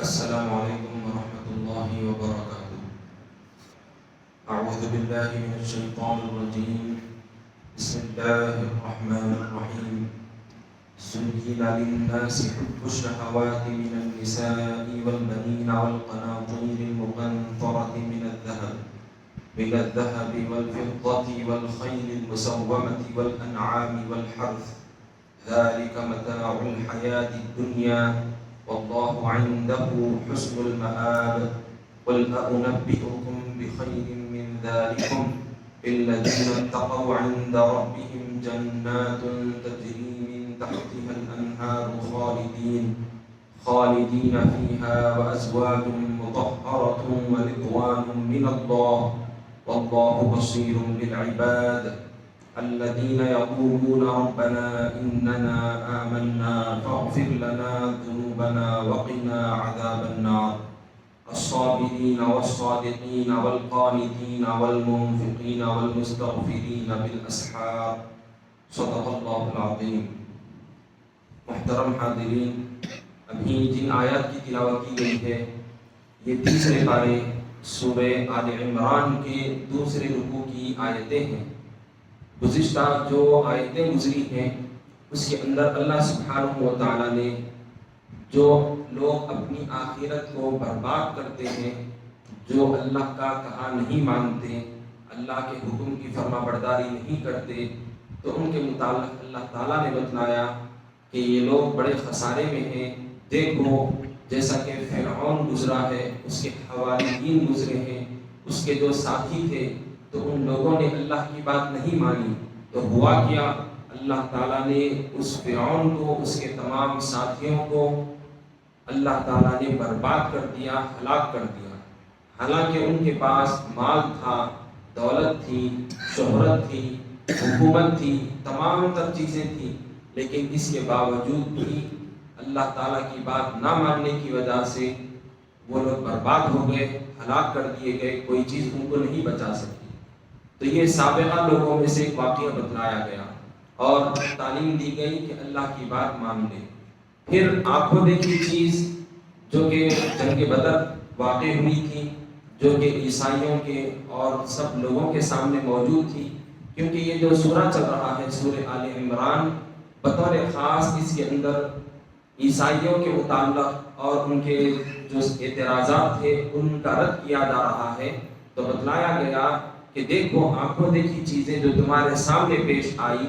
السلام علیکم ورحمۃ اللہ وبرکاتہ۔ اعوذ باللہ من الشیطان الرجیم، بسم اللہ الرحمن الرحیم۔ زین للناس حب الشہوات من النساء والبنین والقناطیر المقنطرة من الذهب والفضة والخيل المسومة والأنعام والحرث، ذلك متاع الحياة الدنيا والله عنده حسن المآب۔ قل أنبئكم بخير من ذلكم للذين اتقوا عند ربهم جنات تجري من تحتها الأنهار خالدين فيها وأزواج مطهرة ورضوان من الله والله بصير بالعباد۔ الذين يقولون ربنا إننا آمنا فاغفر لنا ذنوبنا وقنا عذاب النار۔ الصابرين والصادقين والقانتين والمنفقين والمستغفرين بالأسحار۔ صدق اللہ العظیم۔ محترم حاضرین، ابھی جن آیات کی تلاوت کی گئی ہے یہ تیسرے پارے سورہ آل عمران کے دوسرے رکوع کی آیتیں ہیں۔ گزشتہ جو آیتیں گزری ہیں اس کے اندر اللہ سبحانہ و تعالیٰ نے جو لوگ اپنی آخرت کو برباد کرتے ہیں، جو اللہ کا کہا نہیں مانتے، اللہ کے حکم کی فرما برداری نہیں کرتے، تو ان کے متعلق اللہ تعالیٰ نے بتلایا کہ یہ لوگ بڑے خسارے میں ہیں۔ دیکھو جیسا کہ فرعون گزرا ہے، اس کے حواریین گزرے ہیں، اس کے جو ساتھی تھے، تو ان لوگوں نے اللہ کی بات نہیں مانی، تو ہوا کیا، اللہ تعالیٰ نے اس فرعون کو، اس کے تمام ساتھیوں کو اللہ تعالیٰ نے برباد کر دیا، ہلاک کر دیا۔ حالانکہ ان کے پاس مال تھا، دولت تھی، شہرت تھی، حکومت تھی، تمام تر چیزیں تھیں، لیکن اس کے باوجود بھی اللہ تعالیٰ کی بات نہ ماننے کی وجہ سے وہ لوگ برباد ہو گئے، ہلاک کر دیے گئے، کوئی چیز ان کو نہیں بچا سکی۔ تو یہ سابقہ لوگوں میں سے ایک واقعہ بتلایا گیا اور تعلیم دی گئی کہ اللہ کی بات مان لے۔ پھر آنکھوں دیکھی چیز جو کہ جنگ بدر واقع ہوئی تھی، جو کہ عیسائیوں کے اور سب لوگوں کے سامنے موجود تھی، کیونکہ یہ جو سورہ چل رہا ہے سورہ آل عمران، بطور خاص اس کے اندر عیسائیوں کے متعلق اور ان کے جو اعتراضات تھے ان کا رد کیا جا رہا ہے۔ تو بتلایا گیا کہ دیکھو آنکھوں دیکھی چیزیں جو تمہارے سامنے پیش آئی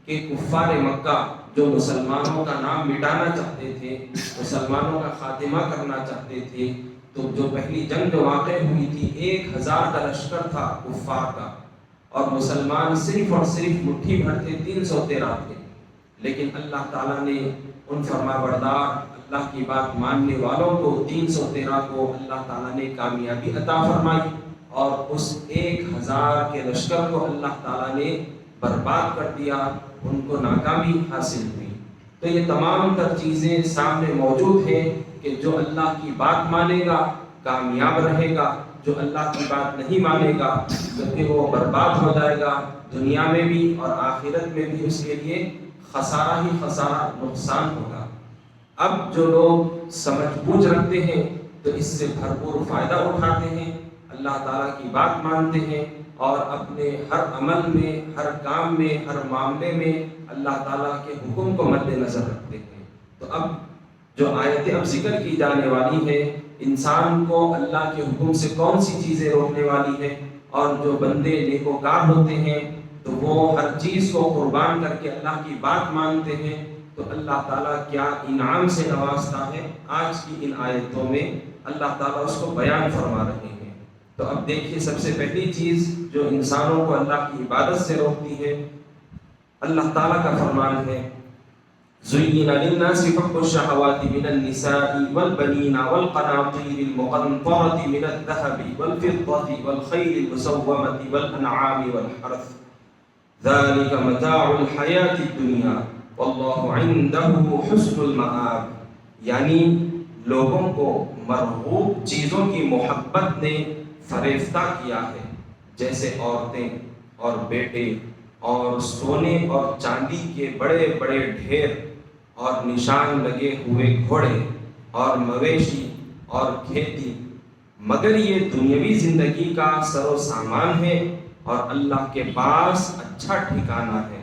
کہ کفار مکہ جو مسلمانوں کا نام مٹانا چاہتے تھے، مسلمانوں کا خاتمہ کرنا چاہتے تھے، تو جو پہلی جنگ جو واقع ہوئی تھی 1000 کا لشکر تھا کفار کا، اور مسلمان صرف اور صرف مٹھی بھر تھے، 313 تھے، لیکن اللہ تعالیٰ نے ان فرما بردار اللہ کی بات ماننے والوں کو 313 کو اللہ تعالیٰ نے کامیابی عطا فرمائی، اور اس 1000 کے لشکر کو اللہ تعالیٰ نے برباد کر دیا، ان کو ناکامی حاصل ہوئی۔ تو یہ تمام تر چیزیں سامنے موجود ہیں کہ جو اللہ کی بات مانے گا کامیاب رہے گا، جو اللہ کی بات نہیں مانے گا تو پھر وہ برباد ہو جائے گا، دنیا میں بھی اور آخرت میں بھی اس کے لیے خسارہ ہی خسارہ، نقصان ہوگا۔ اب جو لوگ سمجھ بوجھ رکھتے ہیں تو اس سے بھرپور فائدہ اٹھاتے ہیں، اللہ تعالیٰ کی بات مانتے ہیں اور اپنے ہر عمل میں، ہر کام میں، ہر معاملے میں اللہ تعالیٰ کے حکم کو مد نظر رکھتے ہیں۔ تو اب جو آیتیں اب ذکر کی جانے والی ہے، انسان کو اللہ کے حکم سے کون سی چیزیں روکنے والی ہے، اور جو بندے نیکوکار ہوتے ہیں تو وہ ہر چیز کو قربان کر کے اللہ کی بات مانتے ہیں، تو اللہ تعالیٰ کیا انعام سے نوازتا ہے، آج کی ان آیتوں میں اللہ تعالیٰ اس کو بیان فرما رہے ہیں۔ تو اب دیکھیے سب سے پہلی چیز جو انسانوں کو اللہ کی عبادت سے روکتی ہے، اللہ تعالیٰ کا فرمان ہے زُيِّنَ لِلنَّاسِ حُبُّ الشَّهَوَاتِ مِنَ النِّسَاءِ وَالْبَنِينَ وَالْقَنَاطِيرِ الْمُقَنطَرَةِ مِنَ الذَّهَبِ وَالْفِضَّةِ وَالْخَيْلِ الْمُسَوَّمَةِ وَالْأَنْعَامِ وَالْحَرْثِ ذَلِكَ مَتَاعُ الْحَيَاةِ الدُّنْيَا وَاللَّهُ عِندَهُ حُسْنُ الْمَآبِ، یعنی لوگوں کو مرغوب چیزوں کی محبت نے فریفتہ کیا ہے، جیسے عورتیں اور بیٹے اور سونے اور چاندی کے بڑے بڑے ڈھیر اور نشان لگے ہوئے گھوڑے اور مویشی اور کھیتی، مگر یہ دنیاوی زندگی کا سر و سامان ہے اور اللہ کے پاس اچھا ٹھکانہ ہے۔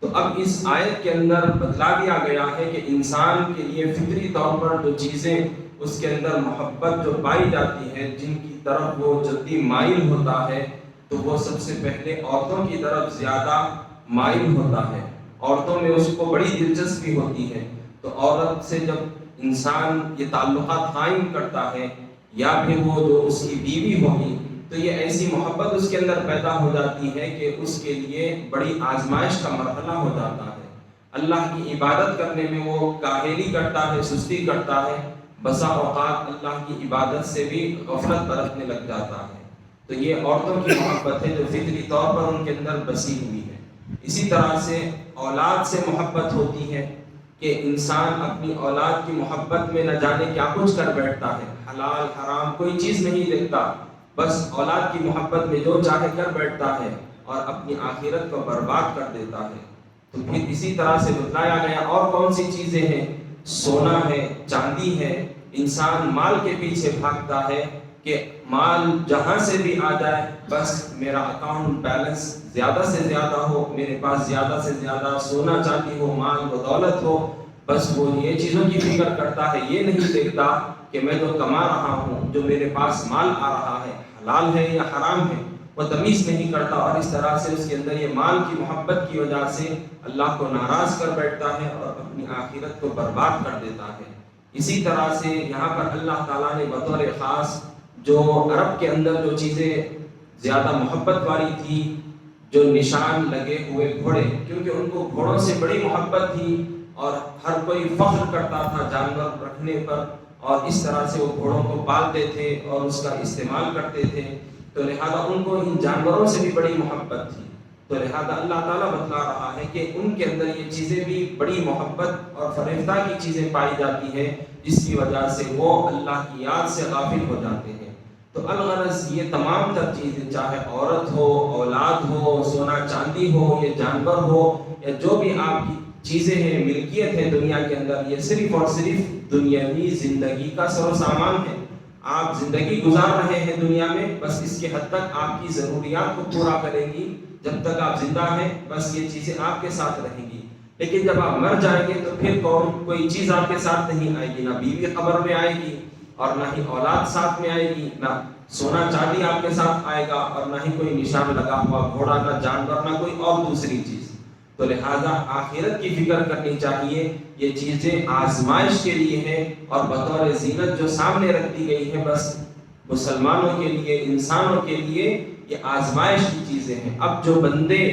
تو اب اس آیت کے اندر بتلا دیا گیا ہے کہ انسان کے لیے فطری طور پر جو چیزیں اس کے اندر محبت جو پائی جاتی ہے، جن کی طرف وہ جلدی مائل ہوتا ہے، تو وہ سب سے پہلے عورتوں کی طرف زیادہ مائل ہوتا ہے۔ عورتوں میں اس کو بڑی دلچسپی ہوتی ہے، تو عورت سے جب انسان یہ تعلقات قائم کرتا ہے، یا پھر وہ جو اس کی بیوی ہوگی، تو یہ ایسی محبت اس کے اندر پیدا ہو جاتی ہے کہ اس کے لیے بڑی آزمائش کا مرحلہ ہو جاتا ہے۔ اللہ کی عبادت کرنے میں وہ کاہلی کرتا ہے، سستی کرتا ہے، بسا اوقات اللہ کی عبادت سے بھی غفلت برتنے لگ جاتا ہے۔ تو یہ عورتوں کی محبت ہے جو فطری طور پر ان کے اندر بسی ہوئی ہے۔ اسی طرح سے اولاد سے محبت ہوتی ہے کہ انسان اپنی اولاد کی محبت میں نہ جانے کیا کچھ کر بیٹھتا ہے، حلال حرام کوئی چیز نہیں دیکھتا، بس اولاد کی محبت میں جو چاہے کر بیٹھتا ہے اور اپنی آخرت کو برباد کر دیتا ہے۔ تو پھر اسی طرح سے بتلایا گیا اور کون سی چیزیں ہیں، سونا ہے، چاندی ہے، انسان مال کے پیچھے بھاگتا ہے کہ مال جہاں سے بھی آ جائے، بس میرا اکاؤنٹ بیلنس زیادہ سے زیادہ ہو، میرے پاس زیادہ سے زیادہ سونا چاندی ہو، مال و دولت ہو، بس وہ یہ چیزوں کی فکر کرتا ہے، یہ نہیں دیکھتا کہ میں جو کما رہا ہوں، جو میرے پاس مال آ رہا ہے، حلال ہے یا حرام ہے، وہ تمیز نہیں کرتا، اور اس طرح سے اس کے اندر یہ مال کی محبت کی وجہ سے اللہ کو ناراض کر بیٹھتا ہے اور اپنی آخرت کو برباد کر دیتا ہے۔ اسی طرح سے یہاں پر اللہ تعالیٰ نے بطور خاص جو عرب کے اندر جو چیزیں زیادہ محبت والی تھی، جو نشان لگے ہوئے گھوڑے، کیونکہ ان کو گھوڑوں سے بڑی محبت تھی اور ہر کوئی فخر کرتا تھا جانور رکھنے پر، اور اس طرح سے وہ گھوڑوں کو پالتے تھے اور اس کا استعمال کرتے تھے، تو لہذا ان کو ان جانوروں سے بھی بڑی محبت تھی۔ تو لہذا اللہ تعالیٰ بتلا رہا ہے کہ ان کے اندر یہ چیزیں بھی بڑی محبت اور فریفتہ کی چیزیں پائی جاتی ہیں، جس کی وجہ سے وہ اللہ کی یاد سے غافل ہو جاتے ہیں۔ تو الغرض یہ تمام تر چیزیں، چاہے عورت ہو، اولاد ہو، سونا چاندی ہو، یا جانور ہو، یا جو بھی آپ کی چیزیں ہیں، ملکیت ہے دنیا کے اندر، یہ صرف اور صرف دنیاوی زندگی کا سر و سامان ہے۔ آپ زندگی گزار رہے ہیں دنیا میں، بس اس کے حد تک آپ کی ضروریات کو پورا کریں گی، جب تک آپ زندہ ہیں بس یہ چیزیں آپ کے ساتھ رہیں گی، لیکن جب آپ مر جائیں گے تو پھر کوئی چیز آپ کے ساتھ نہیں آئے گی، نہ بیوی قبر میں آئے گی، اور نہ ہی اولاد ساتھ میں آئے گی، نہ سونا چاندی آپ کے ساتھ آئے گا، اور نہ ہی کوئی نشان لگا ہوا گھوڑا، نہ جانور، نہ کوئی اور دوسری چیز۔ تو لہذا آخرت کی فکر کرنی چاہیے، یہ چیزیں آزمائش کے لیے ہیں اور بطور زینت جو سامنے رکھ دی گئی ہے، بس مسلمانوں کے لیے، انسانوں کے لیے یہ آزمائش کی چیزیں ہیں۔ اب جو بندے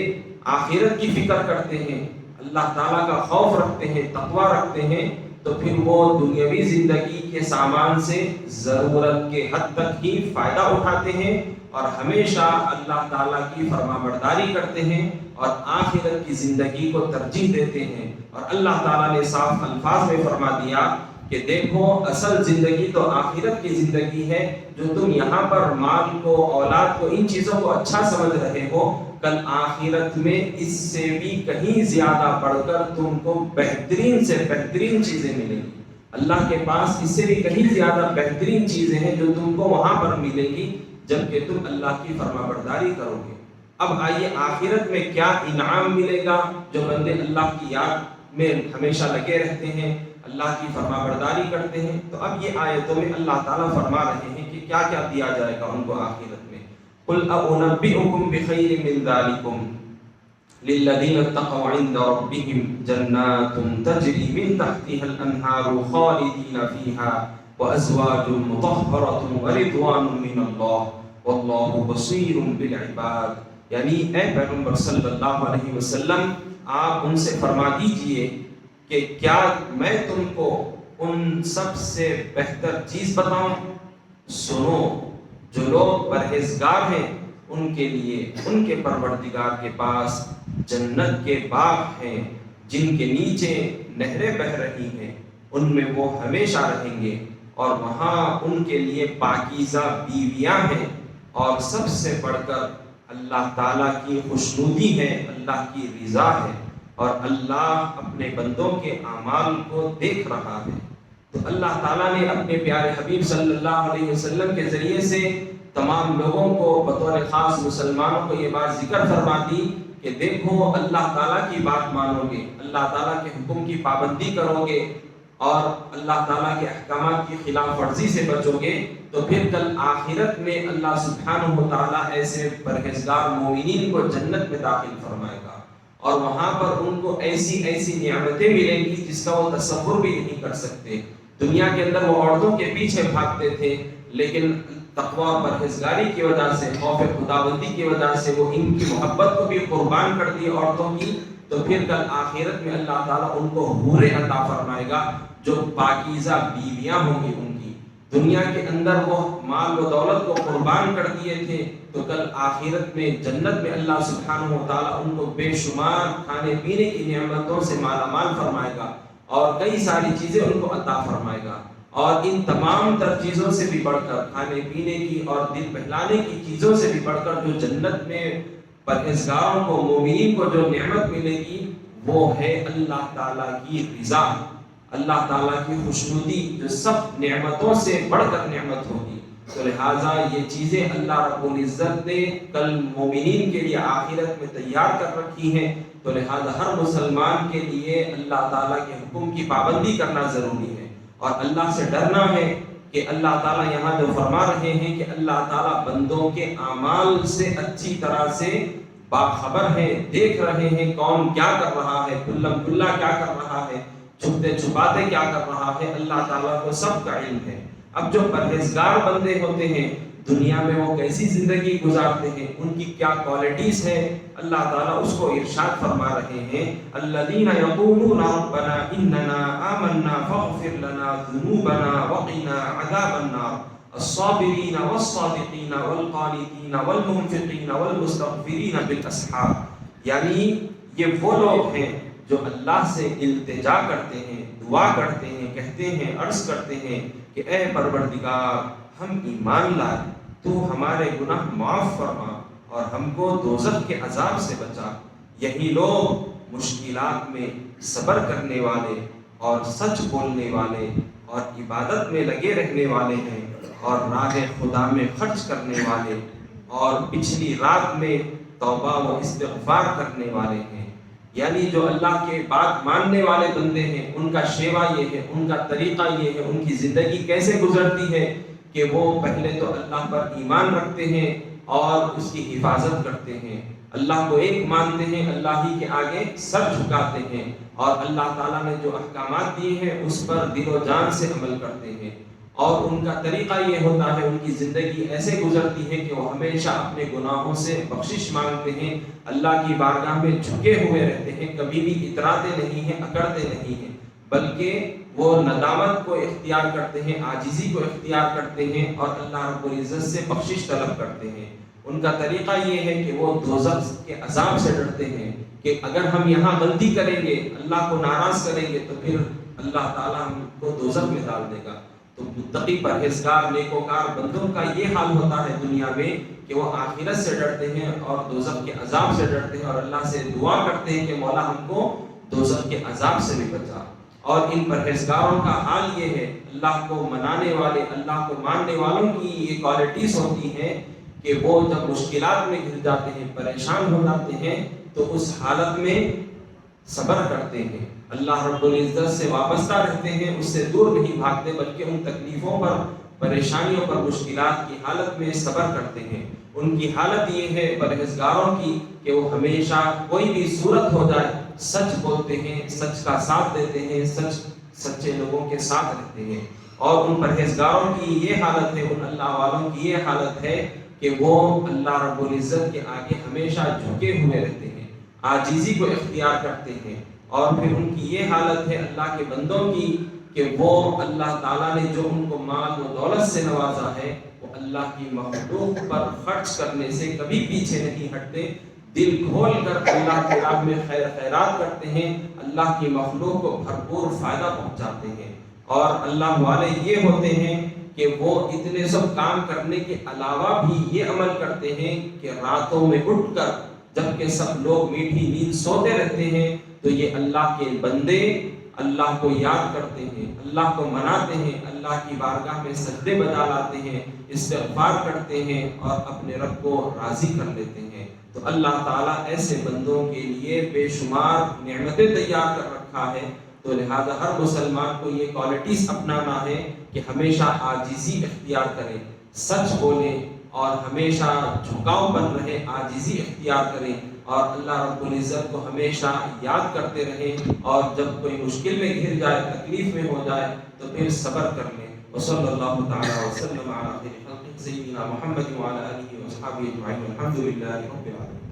آخرت کی فکر کرتے ہیں، اللہ تعالیٰ کا خوف رکھتے ہیں، تقوی رکھتے ہیں، تو پھر وہ دنیاوی زندگی کے سامان سے ضرورت کے حد تک ہی فائدہ اٹھاتے ہیں اور ہمیشہ اللہ تعالیٰ کی فرما برداری کرتے ہیں اور آخرت کی زندگی کو ترجیح دیتے ہیں۔ اور اللہ تعالیٰ نے صاف الفاظ میں فرما دیا کہ دیکھو اصل زندگی تو آخرت کی زندگی ہے، جو تم یہاں پر مال کو، اولاد کو، ان چیزوں کو اچھا سمجھ رہے ہو، کل آخرت میں اس سے بھی کہیں زیادہ بڑھ کر تم کو بہترین سے بہترین چیزیں ملیں گی۔ اللہ کے پاس اس سے بھی کہیں زیادہ بہترین چیزیں ہیں جو تم کو وہاں پر ملیں گی، جبکہ تم اللہ کی فرما برداری کرو گے۔ اب آئیے آخرت میں کیا انعام ملے گا جو بندے اللہ کی یاد میں ہمیشہ لگے رہتے ہیں، اللہ کی فرما برداری کرتے ہیں۔ تو اب یہ آیتوں میں اللہ تعالیٰ فرما رہے ہیں کہ کیا کیا دیا جائے گا ان کو آخرت میں۔ قُلْ أَأُنَبِّئُكُمْ بِخَيْرٍ مِّن ذَلِكُمْ لِلَّذِينَ اتَّقَوْا عِندَ رَبِّهِمْ جَنَّاتٌ تَجْرِي مِن تَحْتِهَا الْأَنْهَارُ خَالِدِينَ فِيهَا وَأَزْوَاجٌ مُطَهَّرَةٌ وَرِضْوَانٌ مِّنَ اللَّهِ وَاللَّهُ بَصِيرٌ بِالْعِبَادِ۔ یعنی اے پیغمبر صلی اللہ علیہ وسلم، آپ ان سے فرما دیجئے کہ کیا میں تم کو ان سب سے بہتر چیز بتاؤں؟ سنو، جو لوگ پرہیزگار ہیں ان کے لیے ان کے پروردگار کے پاس جنت کے باغ ہیں، جن کے نیچے نہریں بہہ رہی ہیں، ان میں وہ ہمیشہ رہیں گے، اور وہاں ان کے لیے پاکیزہ بیویاں ہیں، اور سب سے بڑھ کر اللہ تعالیٰ کی خوشنودی ہے، اللہ کی رضا ہے، اور اللہ اپنے بندوں کے اعمال کو دیکھ رہا ہے۔ تو اللہ تعالیٰ نے اپنے پیارے حبیب صلی اللہ علیہ وسلم کے ذریعے سے تمام لوگوں کو بطور خاص مسلمانوں کو یہ بات ذکر فرما دی کہ دیکھو اللہ تعالیٰ کی بات مانو گے، اللہ تعالیٰ کے حکم کی پابندی کرو گے اور اللہ تعالیٰ کے احکامات کی خلاف ورزی سے بچو گے تو پھر کل آخرت میں اللہ سبحانہ و تعالیٰ ایسے پرہیزگار مومنین کو جنت میں داخل فرمائے گا، اور وہاں پر ان کو ایسی ایسی نعمتیں ملیں گی جس کا وہ تصور بھی نہیں کر سکتے۔ دنیا کے اندر وہ عورتوں کے پیچھے بھاگتے تھے، لیکن تقوی اور پرہیزگاری کی وجہ سے، خوف خداوندی کی وجہ سے وہ ان کی محبت کو بھی قربان کر دی عورتوں کی، تو پھر کل آخرت میں اللہ تعالیٰ ان کو حوریں عطا فرمائے گا جو پاکیزہ بیویاں ہوں گی ان کی۔ دنیا کے اندر وہ مال و دولت کو قربان کر دیے تھے، تو کل آخرت میں جنت میں اللہ سبحانہ و تعالیٰ ان کو بے شمار کھانے پینے کی نعمتوں سے مالا مال فرمائے گا اور کئی ساری چیزیں ان کو عطا فرمائے گا۔ اور ان تمام تر چیزوں سے بھی بڑھ کر، کھانے پینے کی اور دل بہلانے کی چیزوں سے بھی بڑھ کر، جو جنت میں پرہیزگاروں کو، مومنین کو جو نعمت ملے گی وہ ہے اللہ تعالیٰ کی رضا، اللہ تعالیٰ کی خوشنودی، جو سب نعمتوں سے بڑھ کر نعمت ہوگی۔ تو لہٰذا یہ چیزیں اللہ رب العزت نے کل مومنین کے لیے آخرت میں تیار کر رکھی ہیں، تو لہٰذا ہر مسلمان کے لیے اللہ تعالیٰ کے حکم کی پابندی کرنا ضروری ہے اور اللہ سے ڈرنا ہے کہ اللہ تعالیٰ یہاں جو فرما رہے ہیں کہ اللہ تعالیٰ بندوں کے اعمال سے اچھی طرح سے باخبر ہے، دیکھ رہے ہیں کون کیا کر رہا ہے، کلم کلا کیا کر رہا ہے، چھپتے چھپاتے کیا کر رہا ہے، اللہ تعالیٰ کو سب کا علم ہے۔ اب جو پرہیزگار بندے ہوتے ہیں دنیا میں وہ کیسی زندگی گزارتے ہیں، ان کی کیا کوالٹیز ہیں، اللہ تعالیٰ اس کو ارشاد فرما رہے ہیں، الذین یقولون ربنا اننا آمنا فاغفر لنا ذنوبنا وقنا عذاب النار الصابرین والصادقین والقانتین والمنفقین والمستغفرین بالاسحار۔ یعنی یہ وہ لوگ ہیں جو اللہ سے التجا کرتے ہیں، دعا کرتے ہیں، کہتے ہیں، عرض کرتے ہیں کہ اے پروردگار ہم ایمان لائے، تو ہمارے گناہ معاف فرما اور ہم کو دوزخ کے عذاب سے بچا۔ یہی لوگ مشکلات میں صبر کرنے والے اور سچ بولنے والے اور عبادت میں لگے رہنے والے ہیں اور راہ خدا میں خرچ کرنے والے اور پچھلی رات میں توبہ و استغفار کرنے والے ہیں۔ یعنی جو اللہ کے بات ماننے والے بندے ہیں، ان کا شیوا یہ ہے، ان کا طریقہ یہ ہے، ان کی زندگی کیسے گزرتی ہے کہ وہ پہلے تو اللہ پر ایمان رکھتے ہیں اور اس کی حفاظت کرتے ہیں، اللہ کو ایک مانتے ہیں، اللہ ہی کے آگے سر جھکاتے ہیں اور اللہ تعالیٰ نے جو احکامات دیے ہیں اس پر دل و جان سے عمل کرتے ہیں۔ اور ان کا طریقہ یہ ہوتا ہے، ان کی زندگی ایسے گزرتی ہے کہ وہ ہمیشہ اپنے گناہوں سے بخشش مانگتے ہیں، اللہ کی بارگاہ میں جھکے ہوئے رہتے ہیں، کبھی بھی اتراتے نہیں ہیں، اکڑتے نہیں ہیں، بلکہ وہ ندامت کو اختیار کرتے ہیں، عاجزی کو اختیار کرتے ہیں اور اللہ رب العزت سے بخشش طلب کرتے ہیں۔ ان کا طریقہ یہ ہے کہ وہ دوزخ کے عذاب سے ڈرتے ہیں کہ اگر ہم یہاں غلطی کریں گے، اللہ کو ناراض کریں گے تو پھر اللہ تعالیٰ ہم کو دوزخ میں ڈال دے گا۔ تو متقی پرہیزگار نیکوکار بندوں کا یہ حال ہوتا ہے دنیا میں کہ وہ آخرت سے ڈرتے ہیں اور دوزخ کے عذاب سے ڈرتے ہیں اور اللہ سے دعا کرتے ہیں کہ مولا ہم کو دوزخ کے عذاب سے بھی بچا۔ اور ان پرہیزگاروں کا حال یہ ہے، اللہ کو منانے والے، اللہ کو ماننے والوں کی یہ کوالٹیز ہوتی ہیں کہ وہ جب مشکلات میں گر جاتے ہیں، پریشان ہو جاتے ہیں، تو اس حالت میں صبر کرتے ہیں، اللہ رب العزت سے وابستہ رہتے ہیں، اس سے دور نہیں بھاگتے بلکہ ان تکلیفوں پر، پریشانیوں پر، مشکلات کی حالت میں صبر کرتے ہیں۔ ان کی حالت یہ ہے پرہیزگاروں کی کہ وہ ہمیشہ کوئی بھی صورت ہو جائے سچ بولتے ہیں، سچ کا ساتھ دیتے ہیں، سچے لوگوں کے ساتھ رہتے ہیں۔ اور ان پرہیزگاروں کی یہ حالت ہے، ان اللہ والوں کی یہ حالت ہے کہ وہ اللہ رب العزت کے آگے ہمیشہ جھکے ہوئے رہتے ہیں، عاجزی کو اختیار کرتے ہیں۔ اور پھر ان کی یہ حالت ہے اللہ کے بندوں کی کہ وہ اللہ تعالیٰ نے جو ان کو مال و دولت سے نوازا ہے وہ اللہ کی مخلوق پر خرچ کرنے سے کبھی پیچھے نہیں ہٹتے، دل کھول کر اللہ کی راہ میں خیر خیرات کرتے ہیں، اللہ کی مخلوق کو بھرپور فائدہ پہنچاتے ہیں۔ اور اللہ والے یہ ہوتے ہیں کہ وہ اتنے سب کام کرنے کے علاوہ بھی یہ عمل کرتے ہیں کہ راتوں میں اٹھ کر جبکہ سب لوگ میٹھی نیند سوتے رہتے ہیں تو یہ اللہ کے بندے اللہ کو یاد کرتے ہیں، اللہ کو مناتے ہیں، اللہ کی بارگاہ میں سجدے بجا لاتے ہیں، استغفار کرتے ہیں اور اپنے رب کو راضی کر لیتے ہیں، تو اللہ تعالیٰ ایسے بندوں کے لیے بے شمار نعمتیں تیار کر رکھا ہے۔ تو لہذا ہر مسلمان کو یہ کوالٹیز اپنانا ہے کہ ہمیشہ عاجزی اختیار کریں، سچ بولیں اور ہمیشہ جھکاؤ بن رہے، عاجزی اختیار کریں اور اللہ رب العزت کو ہمیشہ یاد کرتے رہیں، اور جب کوئی مشکل میں گھر جائے، تکلیف میں ہو جائے تو پھر صبر کر لیں۔ وصلی اللہ تعالی وسلم علی خیر خلقہ سیدنا محمد وعلی آلہ وصحبہ اجمعین، الحمد للہ رب العالمین۔